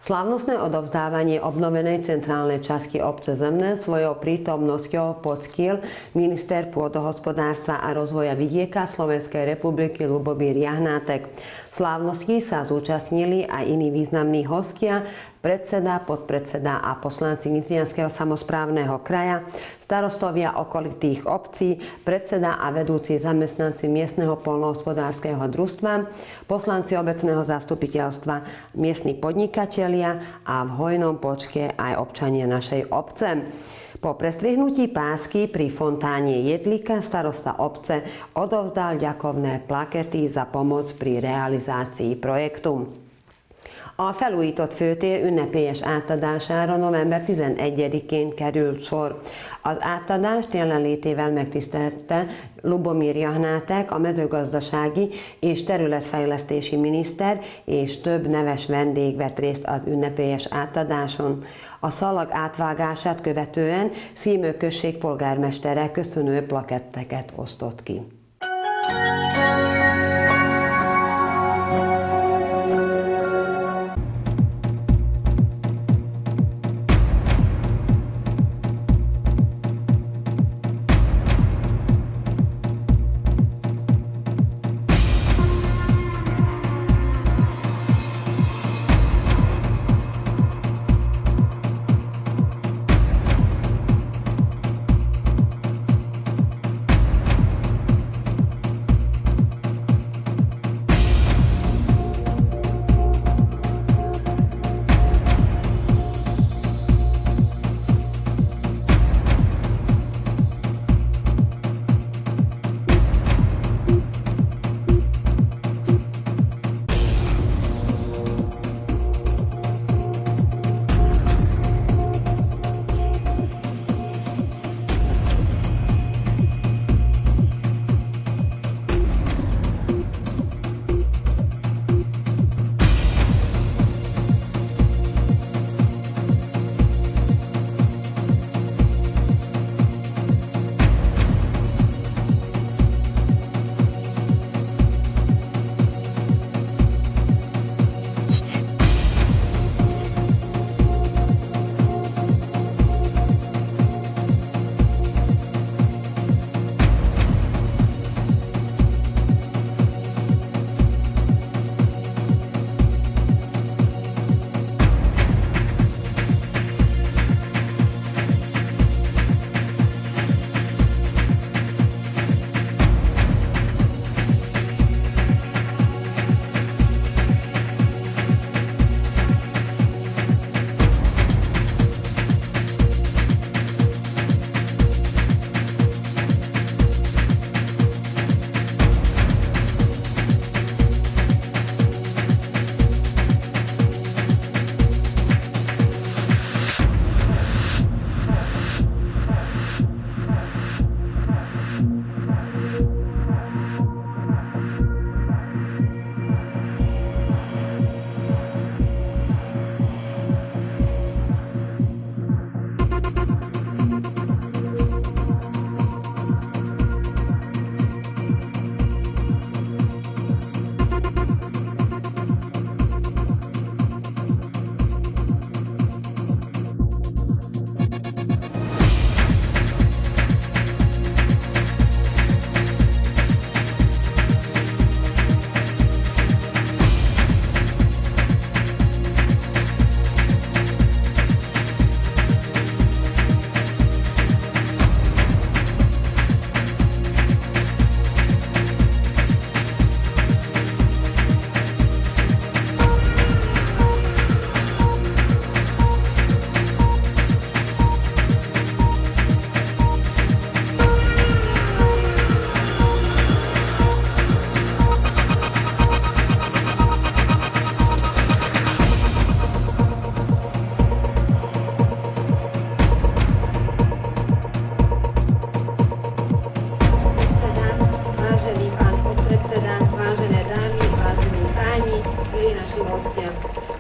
Slávnostné odovzdávanie obnovenej centrálnej časti obce Zemné svojou prítomnosťou poctil minister pôdohospodárstva a rozvoja vidieka Slovenskej republiky Ľubomír Jahnátek. Slávnosti sa zúčastnili aj iní významní hostia, predseda, podpredseda a poslanci Nitrianskeho samosprávneho kraja, starostovia okolitých obcí, predseda a vedúci zamestnanci miestneho poľnohospodárskeho družstva, poslanci obecného zastupiteľstva, miestni podnikatelia a v hojnom počte aj občania našej obce. Po prestrihnutí pásky pri fontáne Jedlika starosta obce odovzdal ďakovné plakety za pomoc pri realizácii projektu. A felújított főtér ünnepélyes átadására november 11-én került sor. Az átadást jelenlétével megtisztelte Ľubomír Jahnátek, a mezőgazdasági és területfejlesztési miniszter, és több neves vendég vett részt az ünnepélyes átadáson. A szalag átvágását követően Szímő község polgármestere köszönő plaketteket osztott ki.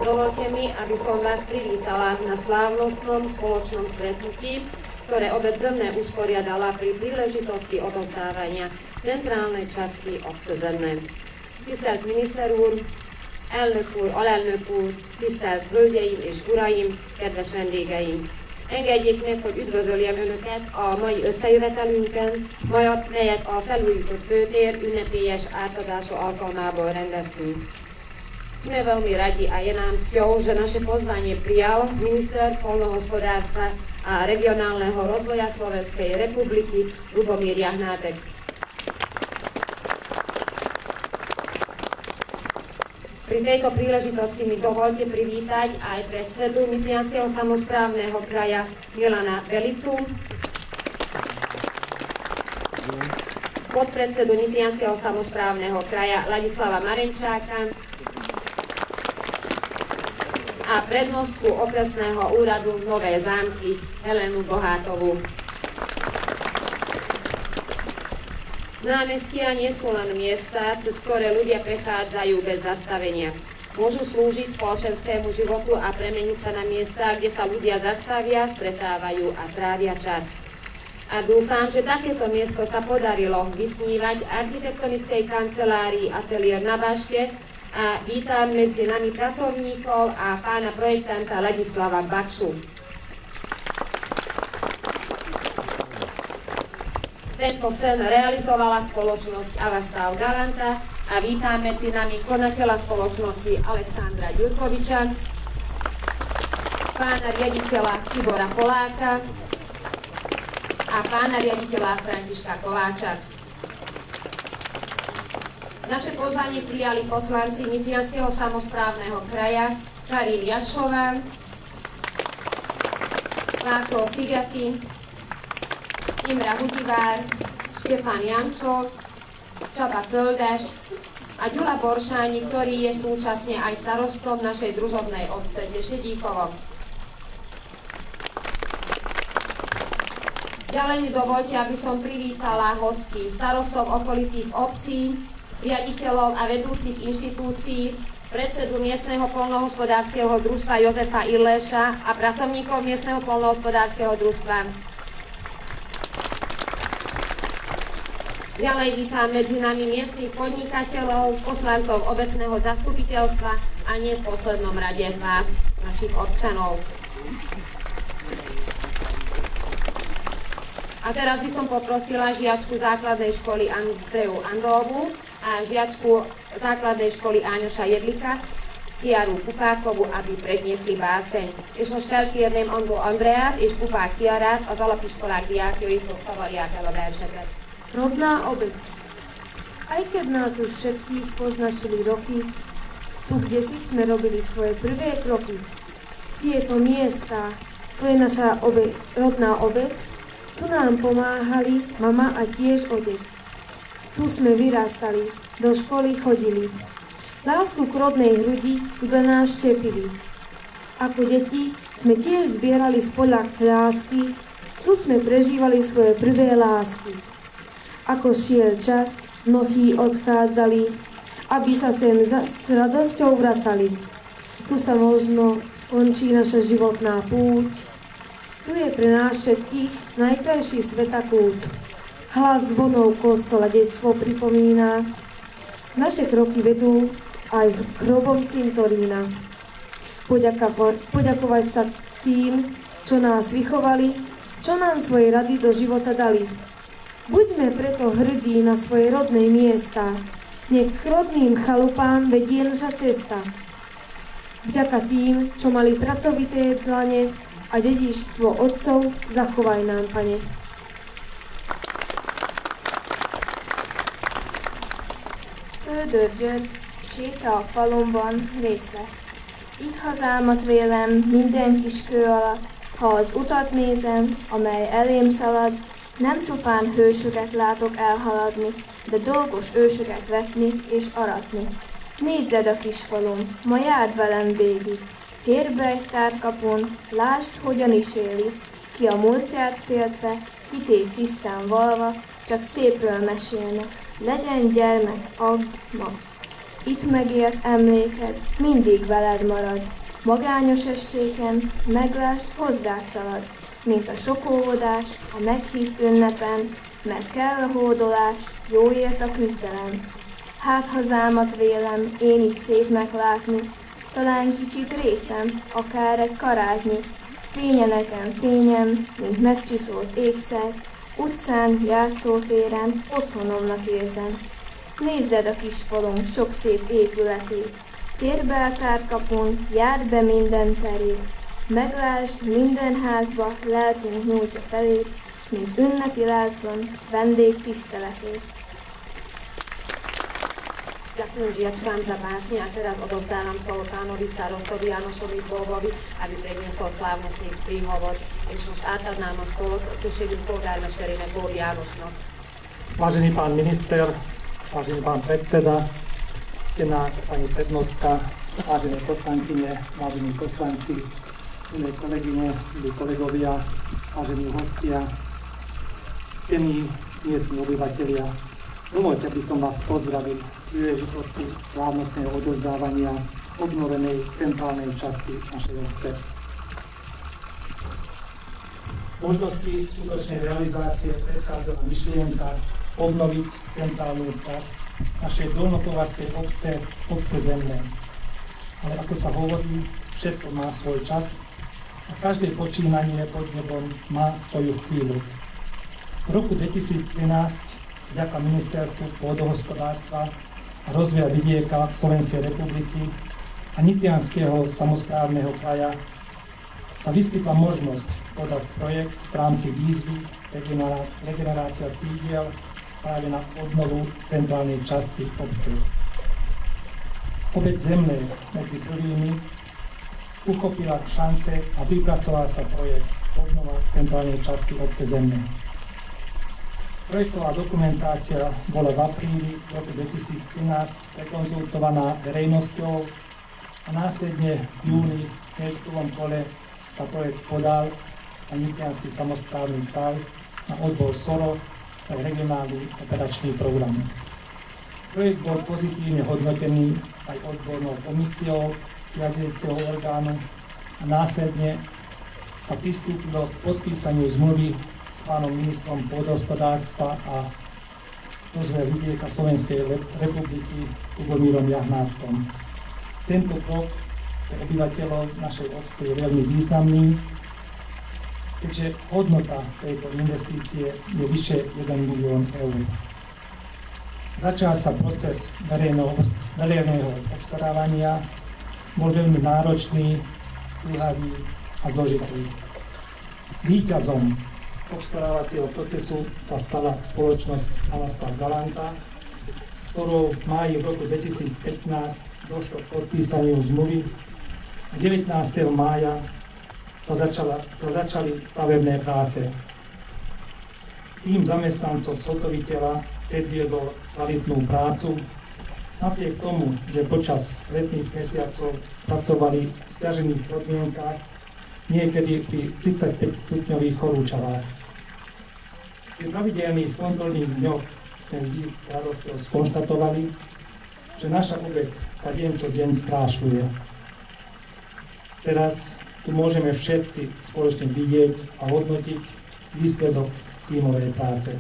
Dovoľte mi, aby som vás privítala na slávnostnom spoločnom stretnutí, ktoré obec Zemné usporiadala pri príležitosti odovzdávania centrálnej časti obce Zemné. Tisztelt miniszter úr, elnök úr, alelnök úr, tisztelt hölgyeim és uraim, kedves vendégeim! Engedjék meg, hogy üdvözöljem Önöket a mai összejövetelünkön, melyet a felújított főtér ünnepélyes átadása alkalmából rendeztünk. Sme veľmi radi a je nám cťou, že naše pozvanie prijal minister poľnohospodárstva a regionálneho rozvoja Slovenskej republiky Ľubomír Jahnátek. Pri tejto príležitosti mi dovolte privítať aj predsedu Nitrianskeho samosprávneho kraja Milana Belicu, podpredsedu Nitrianskeho samosprávneho kraja Ladislava Marenčáka a prednostku okresného úradu Nové Zámky Helenu Bohátovú. Námestia nie sú len miesta, cez ktoré ľudia prechádzajú bez zastavenia. Môžu slúžiť spoločenskému životu a premeniť sa na miesta, kde sa ľudia zastavia, stretávajú a trávia čas. A dúfam, že takéto miesto sa podarilo vysnívať architektonickej kancelárii Atelier na Baške a vítam medzi nami pracovníkov a pána projektanta Ladislava Bakšu. Tento sen realizovala spoločnosť Avastal Galanta a vítam medzi nami konateľa spoločnosti Alexandra Ďurkoviča, pána riaditeľa Tibora Poláka a pána riaditeľa Františka Kováča. Naše pozvanie prijali poslanci Nitrianskeho samosprávneho kraja Karin Jašová, László Sigeti, Imre Hudivár, Štefan Jančo, Csaba Földes a Gyula Borsáni, ktorý je súčasne aj starostom našej družobnej obce Tešedíkovo. Ďalej mi dovolte, aby som privítala hostí starostov okolitých obcí, riaditeľov a vedúcich inštitúcií, predsedu miestneho poľnohospodárskeho družstva Jozefa Irléša a pracovníkov miestneho poľnohospodárskeho družstva. Ďalej vítam medzi nami miestnych podnikateľov, poslancov obecného zastupiteľstva a nie v poslednom rade vás, našich občanov. A teraz by som poprosila žiačku základnej školy Andreju Andóvu a žiačku základnej školy Áňoša Jedlika, Kiaru Pupákovu, aby predniesli báseň. És most felkérném Andreát és Pupák Kiarát, az alapiskolák diákjait, hogy szavarják el a verseket. Rodná obec. Aj keď nás už všetkých poznašili roky, tu kdesi sme robili svoje prvé kroky. Tieto miesta, to je naša rodná obec, tu nám pomáhali mama a tiež otec. Tu sme vyrastali, do školy chodili. Lásku k rodnej hrudi tu do nás štepili. Ako deti sme tiež zbierali spoľah lásky, tu sme prežívali svoje prvé lásky. Ako šiel čas, mnohí odchádzali, aby sa sem s radosťou vracali. Tu sa možno skončí naša životná púť. Tu je pre nás všetkých najkrajší svätakút. Hlas zvonov kostola detstvo pripomína. Naše kroky vedú aj k hrobom cintorína. Poďakovať sa tým, čo nás vychovali, čo nám svoje rady do života dali. Buďme preto hrdí na svoje rodné miesta, nech k rodným chalupám vedie naša cesta. Vďaka tým, čo mali pracovité dlane a dedičstvo otcov, zachovaj nám, Pane. Öldörgyöt, séta a falomban, részlet. Itt hazámat vélem minden kis kő alatt, ha az utat nézem, amely elém szalad, nem csupán hősöket látok elhaladni, de dolgos ősöket vetni és aratni. Nézzed a kis falom, ma járd velem végig. Térj be egy tárkapun, lásd, hogyan is éli, ki a múltját féltve, hitét tisztán valva, csak szépről mesélne. Legyen gyermek, add ma. Itt megélt emléked, mindig veled marad. Magányos estéken, meglásd, hozzád szalad. Mint a sok óvodás, a meghitt ünnepen, mert kell a hódolás, jóért a küzdelem. Hát hazámat vélem én itt szépnek látni, talán kicsit részem, akár egy karácsnyi. Fénye nekem fényem, mint megcsiszolt ékszer, utcán, játszótéren, otthonomnak érzem. Nézzed a kis falunk sok szép épületét, tér be a kárkapun, járd be minden terét. Meglásd minden házba, lelkünk nyújtja felét, mint ünnepi lázban vendég tiszteletét. Ďakujem žiac vám za básne a teraz odovzdávam slovo pánovi starostovi Jánošovi Bobovi, aby predniesol slávnostný príhovor. És most átadnám a szót községünk polgármesterének Bóri Jánosnak. Vážený pán minister, vážený pán predseda, ctená pani prednostka, vážené poslankyne, vážení poslanci, milé kolegyne, milí kolegovia, vážení hostia, ctení miestni obyvatelia. Dovoľte, aby som vás pozdravil z príležitosti slávnostného odovzdávania obnovenej centrálnej časti našej obce. Možnosti skutočnej realizácie predchádzala myšlienka obnoviť centrálnu časť našej dolnopovarskej obce Zemné. Ale ako sa hovorí, všetko má svoj čas a každé počínanie pod nebom má svoju chvíľu. V roku 2013 vďaka Ministerstvu pôdohospodárstva a rozvoja vidieka Slovenskej republiky a Nitrianskeho samosprávneho kraja sa vyskytla možnosť podať projekt v rámci výzvy regenerácia sídiel práve na obnovu centrálnej časti obce. Obec Zemné medzi prvými uchopila šance a vypracoval sa projekt obnova centrálnej časti obce Zemné. Projektová dokumentácia bola v apríli roku 2013 prekonzultovaná verejnosťou a následne v júni v prvom kole sa projekt podal na Nitriansky samosprávny kraj na odbor SORO pre regionálny operačný program. Projekt bol pozitívne hodnotený aj odbornou komisiou riadiaceho orgánu a následne sa pristúpilo k podpísaniu zmluvy pánom ministrom pôdohospodárstva a rozvoja vidieka Slovenskej republiky Lubomírom Jahnátkom. Tento krok pre obyvateľov našej obce je veľmi významný, keďže hodnota tejto investície je vyše 1 milión eur. Začal sa proces verejného obstarávania, bol veľmi náročný, zdĺhavý a zložitý. Víťazom obstarávacieho procesu sa stala spoločnosť Alastar Galanta, s ktorou v máji roku 2015 došlo k podpísaniu zmluvy a 19. mája sa začali stavebné práce. Tým zamestnancov zhotoviteľa predviedol kvalitnú prácu, napriek tomu, že počas letných mesiacov pracovali v sťažených podmienkach, niekedy pri 35 stupňových horúčavách. Pri pravidelných kontrolných dňoch sme vždy s radosťou skonštatovali, že naša obec sa deň čo deň skrášľuje. Teraz tu môžeme všetci spoločne vidieť a hodnotiť výsledok tímovej práce.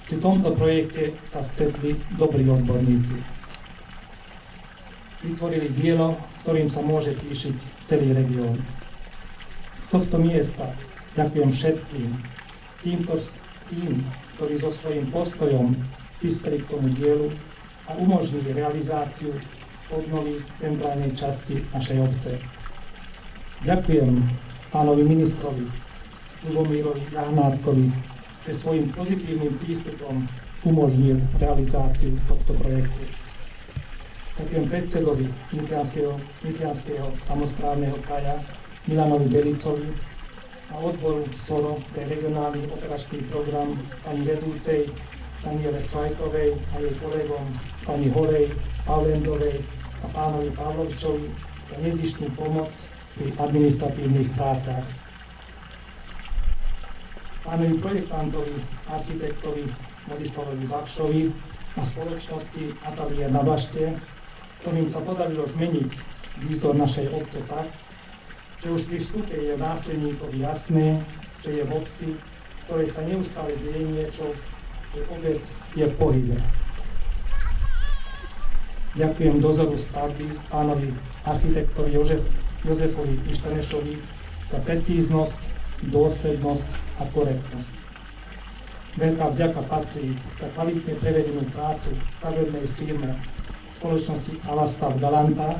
Pri tomto projekte sa stretli dobrí odborníci. Vytvorili dielo, ktorým sa môže píšiť celý región. Z tohto miesta ďakujem všetkým, tým, ktorí so svojím postojom prispeli k tomu dielu a umožnili realizáciu obnovy centrálnej časti našej obce. Ďakujem pánovi ministrovi Lubomírovi Jahnátkovi, že svojím pozitívnym prístupom umožnil realizáciu tohto projektu. Ďakujem predsedovi Nitrianskeho samosprávneho kraja Milanovi Belicovi a odboru SORO pre regionálny operačný program pani vedúcej Daniele Švajkovej a jej kolegom pani Holej, Pavlendovej a pánovi Pavlovičovi za nezištnú pomoc pri administratívnych prácach. Pánovi projektantovi, architektovi Vladislavovi Bakšovi a spoločnosti Atelier na Bašte, ktorým sa podarilo zmeniť výzor našej obce tak, že už pri vstupe je návštevníkovi jasné, že je v obci, ktorej sa neustále deje niečo, že obec je v pohybe. Ďakujem dozoru stavby pánovi architektovi Jozefovi Ištanešovi za precíznosť, dôslednosť a korektnosť. Veľká vďaka patrí za kvalitne prevedenú prácu v stavebnej firme spoločnosti Alastav Galanta,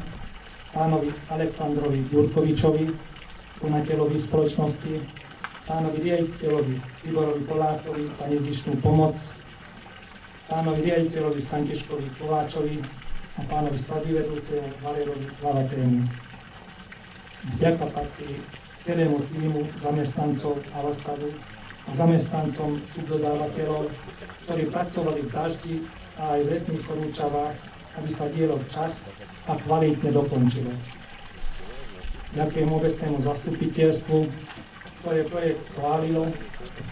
pánovi Aleksandrovi Jurkovičovi, konateľovi spoločnosti, pánovi riaditeľovi Tiborovi Polákovi za nezištnú pomoc, pánovi riaditeľovi Františkovi Kováčovi a pánovi stavbyvedúcemu Valerovi Lavatému. Vďaka patrí celému týmu zamestnancov Alastavu a zamestnancom subdodávateľov, ktorí pracovali v daždi a aj v letných horúčavách, aby sa dielo včas a kvalitne dokončilo. Ďakujem obecnému zastupiteľstvu, ktoré projekt schválilo,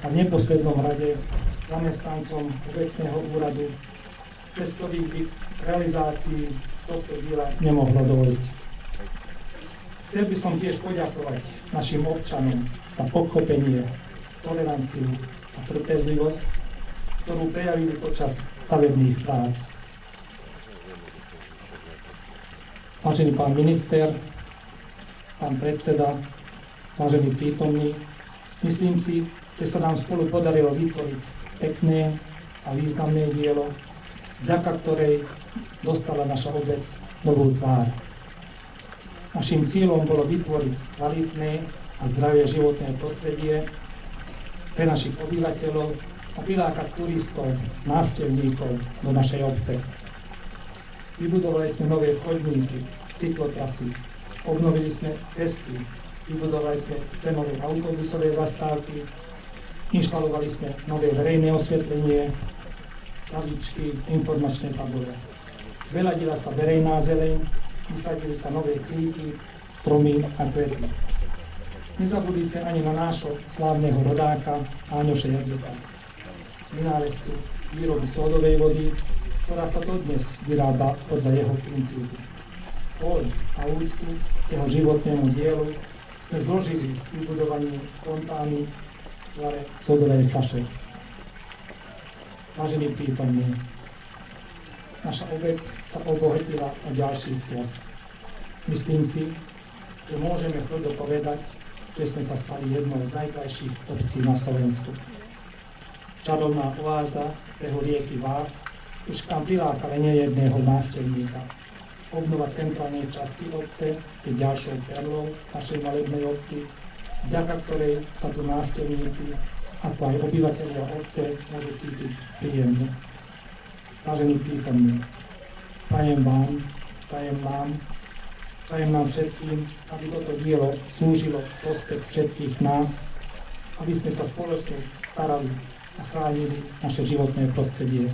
a v neposlednom rade zamestnancom obecného úradu, bez ktorých by k realizácii tohto diela nemohlo dôjsť. Chcel by som tiež poďakovať našim občanom za pochopenie, toleranciu a trpezlivosť, ktorú prejavili počas stavebných prác. Vážený pán minister, pán predseda, vážení prítomní, myslím si, že sa nám spolu podarilo vytvoriť pekné a významné dielo, vďaka ktorej dostala naša obec novú tvár. Naším cieľom bolo vytvoriť kvalitné a zdravé životné prostredie pre našich obyvateľov a prilákať turistov, návštevníkov do našej obce. Vybudovali sme nové chodníky, cyklotrasy, obnovili sme cesty, vybudovali sme dve nové autobusové zastávky, inštalovali sme nové verejné osvetlenie, tabličky, informačné tabule. Zveľadila sa verejná zeleň, vysadili sa nové kríky, stromy a kvety. Nezabudli sme ani na nášho slávneho rodáka Áňoša Jazdeka, vynálezcu výroby sódovej vody, ktorá sa dodnes vyrába podľa jeho princípu. Pôľ a úctu jeho životnému dielu sme zložili v vybudovaní fontány v tvare sódovej fľaše. Vážení prítomní, naša obec sa obohatila o ďalší skôs. Myslím si, že môžeme tvrdo povedať, že sme sa stali jednou z najkrajších obcí na Slovensku. Čarovná oáza preho rieky Vár už kam prilákala nejedného návštevníka. Obnova centrálnej časti obce je ďalšou perlou našej malebnej obci, vďaka ktorej sa tu návštevníci, ako aj obyvatelia obce, môžu cítiť príjemne. Vážení prítomní, prajem vám, prajem nám všetkým, aby toto dielo slúžilo prospech všetkých nás, aby sme sa spoločne starali a chránili naše životné prostredie.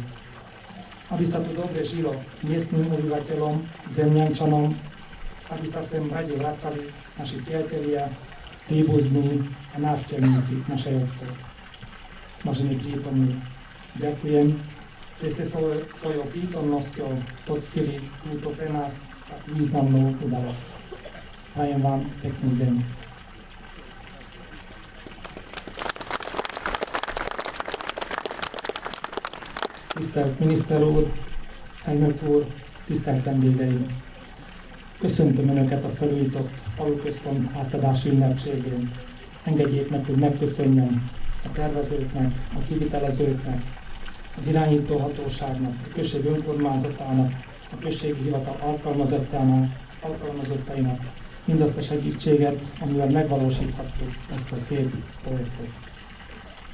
Aby sa tu dobre žilo miestnym obyvateľom, Zemňančanom, aby sa sem radi vracali naši priatelia, príbuzní a návštevníci našej obce. Vážení prítomní, ďakujem, že ste svojou prítomnosťou poctili túto pre nás tak významnú udalosť. Prajem vám pekný deň. Tisztelt miniszter úr, elnök úr, tisztelt vendégeim! Köszöntöm Önöket a felújított faluközpont átadási ünnepségén. Engedjék meg, hogy megköszönjem a tervezőknek, a kivitelezőknek, az irányítóhatóságnak, a község önkormányzatának, a községi hivatal alkalmazottainak mindazt a segítséget, amivel megvalósíthatjuk ezt a szép projektet.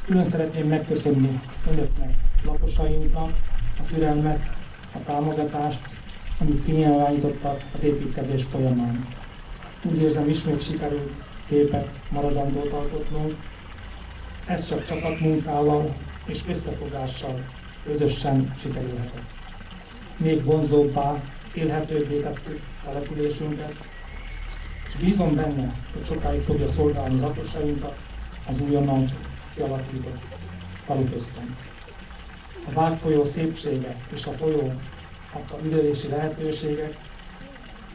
Külön szeretném megköszönni Önöknek, lakosainknak a türelmet, a támogatást, amit kinyilvánítottak az építkezés folyamán. Úgy érzem, ismét sikerült szépet, maradandót alkotnunk. Ez csak csapatmunkával és összefogással közösen sikerülhetett. Még vonzóbbá, élhetőbbé tettük településünket, és bízom benne, hogy sokáig fogja szolgálni lakosainkat az újonnan kialakított faluközpont. A Vár folyó szépsége és a folyó adta üdülési lehetőségek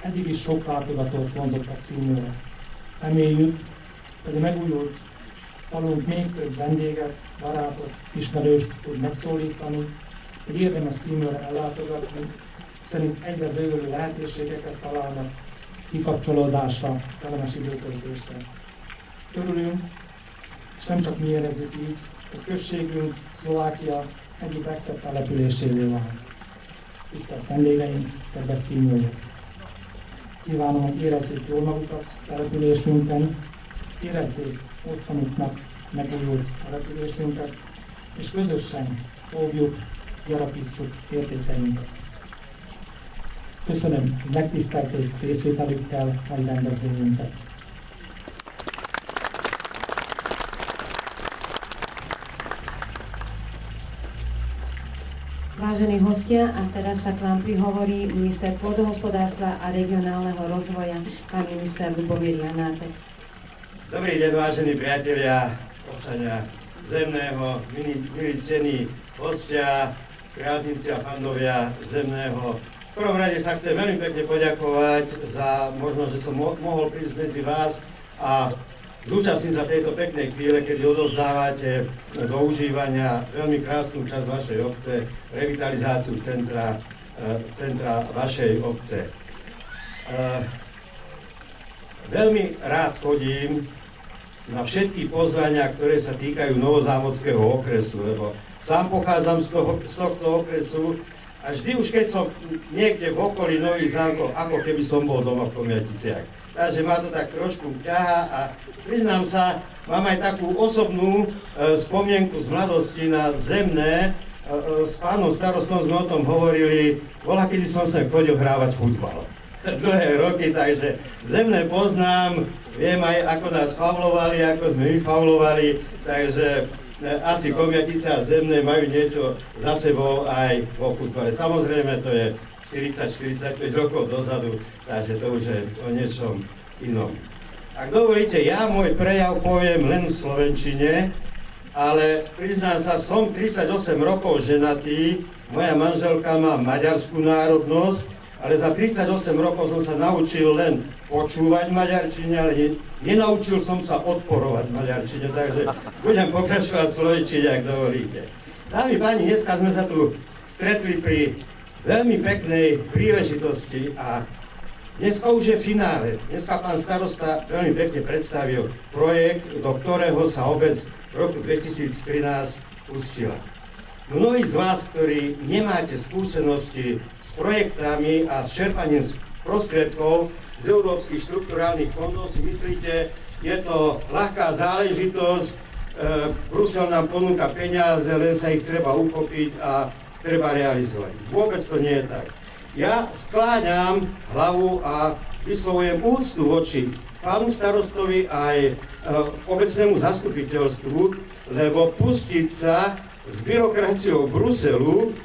eddig is sok látogatót vonzottak színűre. Reméljük, hogy a megújult falunk még több vendéget, barátot, ismerőst tud megszólítani, hogy érdemes színűre ellátogatni, szerint egyre bővülő lehetőségeket találnak kikapcsolódásra, kellemes időtöltésre. Örülünk, és nem csak mi érezzük így, a községünk Szlovákia egyik legszebb településévé vált. Tisztelt vendégeink, kedves színvőjük! Kívánom, hogy érezzék jól magukat településünkön, érezzék otthonuknak megújult településünket, és közösen óvjuk, gyarapítsuk értékeinket. Köszönöm, hogy megtisztelték részvételükkel mai rendezvényünket. Vážení hostia, a teraz sa k vám prihovorí minister pôdohospodárstva a regionálneho rozvoja, pán minister Ľubomír Janátek. Dobrý deň, vážení priatelia, občania Zemného, milí cení hostia, priaznici a fandovia Zemného. V prvom rade sa chcem veľmi pekne poďakovať za možnosť, že som mohol prísť medzi vás a zúčastniť sa tejto peknej chvíle, kedy odovzdávate do užívania veľmi krásnu časť vašej obce, revitalizáciu centra vašej obce. Veľmi rád chodím na všetky pozvania, ktoré sa týkajú Novozámodského okresu, lebo sám pochádzam z tohto okresu a vždy už keď som niekde v okolí Nových Zámkov, ako keby som bol doma v Komiaticiach. Takže ma to tak trošku ťahá a priznám sa, mám aj takú osobnú spomienku z mladosti na Zemné. S pánom starostom sme o tom hovorili, kedy som sem chodil hrávať futbal. Dlhé roky, takže Zemné poznám, viem aj ako nás faulovali, ako sme my faulovali, takže asi Komiatice a Zemné majú niečo za sebou aj vo futbale. Samozrejme to je 40-45 rokov dozadu, takže to už je o niečom inom. Ak dovolíte, ja môj prejav poviem len v slovenčine, ale priznám sa, som 38 rokov ženatý, moja manželka má maďarskú národnosť, ale za 38 rokov som sa naučil len počúvať maďarčine, ale nenaučil som sa odporovať maďarčine, takže budem pokračovať v slovenčine, ak dovolíte. Dámy páni, dneska sme sa tu stretli pri veľmi peknej príležitosti a dneska už je finále. Dneska pán starosta veľmi pekne predstavil projekt, do ktorého sa obec v roku 2013 pustila. Mnohí z vás, ktorí nemáte skúsenosti s projektami a s čerpaním prostriedkov z európskych štrukturálnych fondov, si myslíte, je to ľahká záležitosť, Brusel nám ponúka peniaze, len sa ich treba uchopiť a treba realizovať. Vôbec to nie je tak. Ja skláňam hlavu a vyslovujem úctu voči pánu starostovi aj obecnému zastupiteľstvu, lebo pustiť sa s byrokraciou Bruselu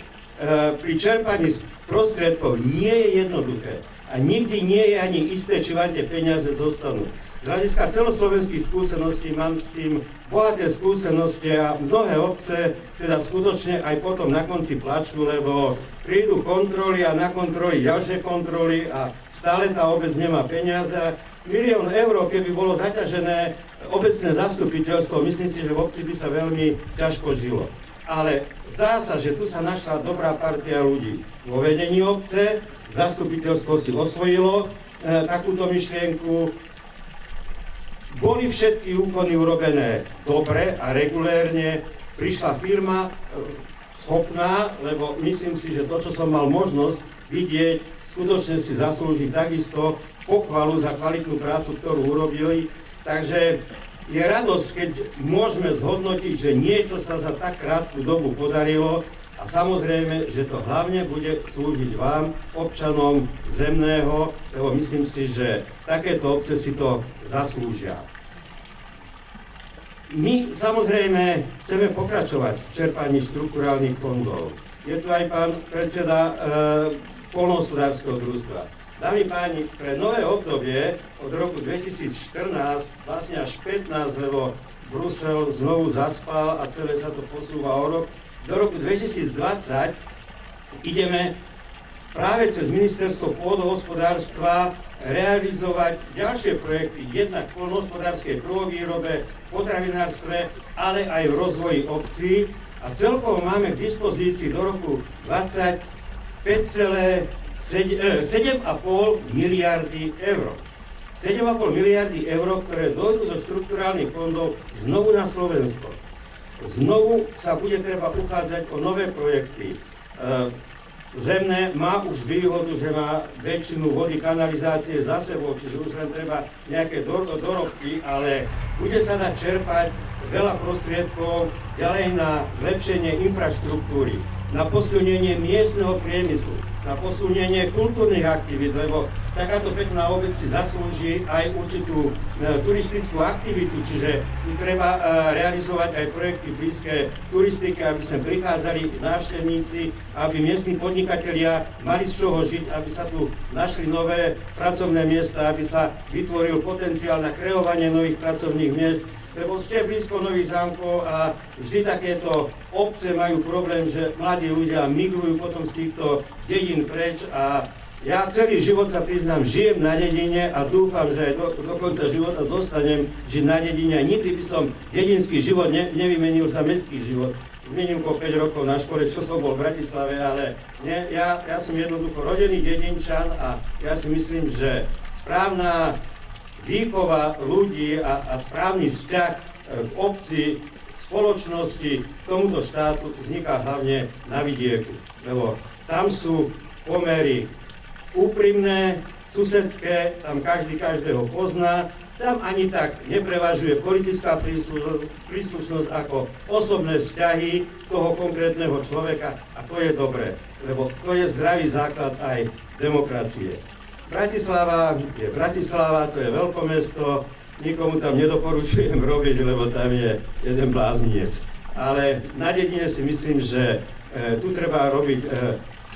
pri čerpaní prostriedkov nie je jednoduché. A nikdy nie je ani isté, či vám tie peniaze zostanú. Z hľadiska celoslovenských skúseností mám s tým bohaté skúsenosti a mnohé obce teda skutočne aj potom na konci plačú, lebo prídu kontroly a na kontroly ďalšie kontroly a stále tá obec nemá peniaze. 1 000 000 eur, keby bolo zaťažené obecné zastupiteľstvo, myslím si, že v obci by sa veľmi ťažko žilo. Ale zdá sa, že tu sa našla dobrá partia ľudí vo vedení obce, zastupiteľstvo si osvojilo takúto myšlienku. Boli všetky úkony urobené dobre a regulérne. Prišla firma schopná, lebo myslím si, že to, čo som mal možnosť vidieť, skutočne si zaslúži takisto pochvalu za kvalitnú prácu, ktorú urobili. Takže je radosť, keď môžeme zhodnotiť, že niečo sa za tak krátku dobu podarilo a samozrejme, že to hlavne bude slúžiť vám, občanom Zemného, lebo myslím si, že takéto obce si to zaslúžia. My samozrejme chceme pokračovať v čerpaní štrukturálnych fondov. Je tu aj pán predseda poľnohospodárskeho družstva. Dámy páni, pre nové obdobie od roku 2014, vlastne až 15, lebo Brusel znovu zaspal a celé sa to posúva o rok, do roku 2020 ideme práve cez Ministerstvo pôdohospodárstva realizovať ďalšie projekty, jednak v poľnohospodárskej prvovýrobe, potravinárstve, ale aj v rozvoji obcí. A celkovo máme k dispozícii do roku 2020 5,7 7,5 miliardy eur. 7,5 miliardy eur, ktoré dojdú zo štrukturálnych fondov znovu na Slovensko. Znovu sa bude treba uchádzať o nové projekty. Zemné má už výhodu, že má väčšinu vody, kanalizácie za sebou, čiže už len treba nejaké dorobky, ale bude sa dať čerpať veľa prostriedkov ďalej na zlepšenie infraštruktúry, na posilnenie miestneho priemyslu, na posilnenie kultúrnych aktivít, lebo takáto pekná obec si zaslúži aj určitú turistickú aktivitu, čiže tu treba realizovať aj projekty blízke turistike, aby sem prichádzali návštevníci, aby miestni podnikatelia mali z čoho žiť, aby sa tu našli nové pracovné miesta, aby sa vytvoril potenciál na kreovanie nových pracovných miest, lebo ste blízko Nových Zámkov a vždy takéto obce majú problém, že mladí ľudia migrujú potom z týchto dedín preč a ja celý život sa priznám, žijem na dedine a dúfam, že aj do konca života zostanem žiť na dedine a nikdy by som dedinský život nevymenil za mestský život. Zmením po 5 rokov na škole, čo som bol v Bratislave, ale ja som jednoducho rodený dedinčan a ja si myslím, že správna výchova ľudí a správny vzťah v obci, v spoločnosti, k tomuto štátu vzniká hlavne na vidieku. Lebo tam sú pomery úprimné, susedské, tam každý každého pozná, tam ani tak neprevažuje politická príslušnosť ako osobné vzťahy toho konkrétneho človeka a to je dobré, lebo to je zdravý základ aj demokracie. Bratislava je Bratislava, to je veľkomesto, nikomu tam nedoporučujem robiť, lebo tam je jeden blázniec. Ale na dedine si myslím, že tu treba robiť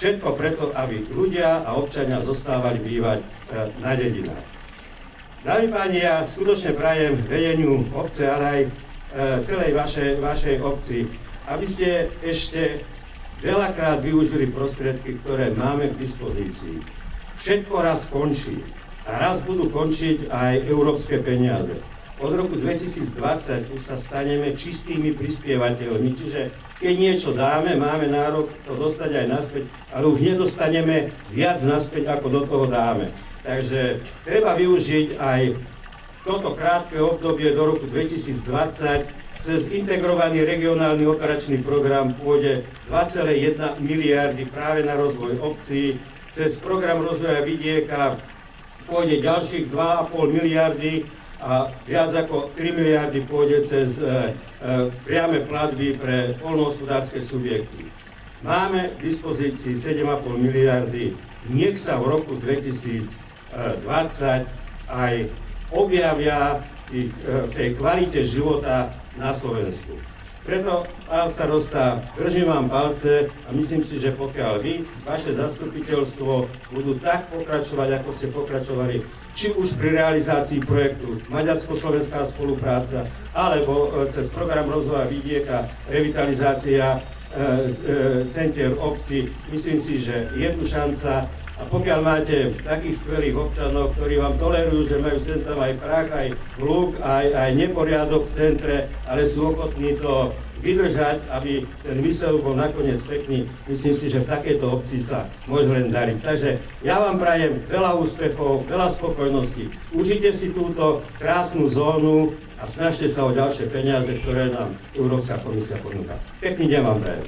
všetko preto, aby ľudia a občania zostávali bývať na dedinách. Dámy páni, ja skutočne prajem vedeniu obce, ale aj celej vašej obci, aby ste ešte veľakrát využili prostriedky, ktoré máme k dispozícii. Všetko raz končí a raz budú končiť aj európske peniaze. Od roku 2020 už sa staneme čistými prispievateľmi, čiže keď niečo dáme, máme nárok to dostať aj naspäť, ale už nedostaneme viac naspäť, ako do toho dáme. Takže treba využiť aj toto krátke obdobie do roku 2020. Cez integrovaný regionálny operačný program pôjde 2,1 miliardy práve na rozvoj obcí. Cez program rozvoja vidieka pôjde ďalších 2,5 miliardy a viac ako 3 miliardy pôjde cez priame platby pre poľnohospodárske subjekty. Máme k dispozícii 7,5 miliardy. Nech sa v roku 2020 aj objavia v tej kvalite života na Slovensku. Preto, pán starosta, držím vám palce a myslím si, že pokiaľ vy, vaše zastupiteľstvo budú tak pokračovať, ako ste pokračovali, či už pri realizácii projektu Maďarsko-slovenská spolupráca, alebo cez program rozvoja vidieka, revitalizácia centier obcí, myslím si, že je tu šanca. A pokiaľ máte takých skvelých občanov, ktorí vám tolerujú, že majú sem tam aj prach, aj hluk, aj neporiadok v centre, ale sú ochotní to vydržať, aby ten výsledok bol nakoniec pekný, myslím si, že v takejto obci sa môže len dariť. Takže ja vám prajem veľa úspechov, veľa spokojnosti. Užite si túto krásnu zónu a snažte sa o ďalšie peniaze, ktoré nám Európska komisia ponúka. Pekný deň vám prajem.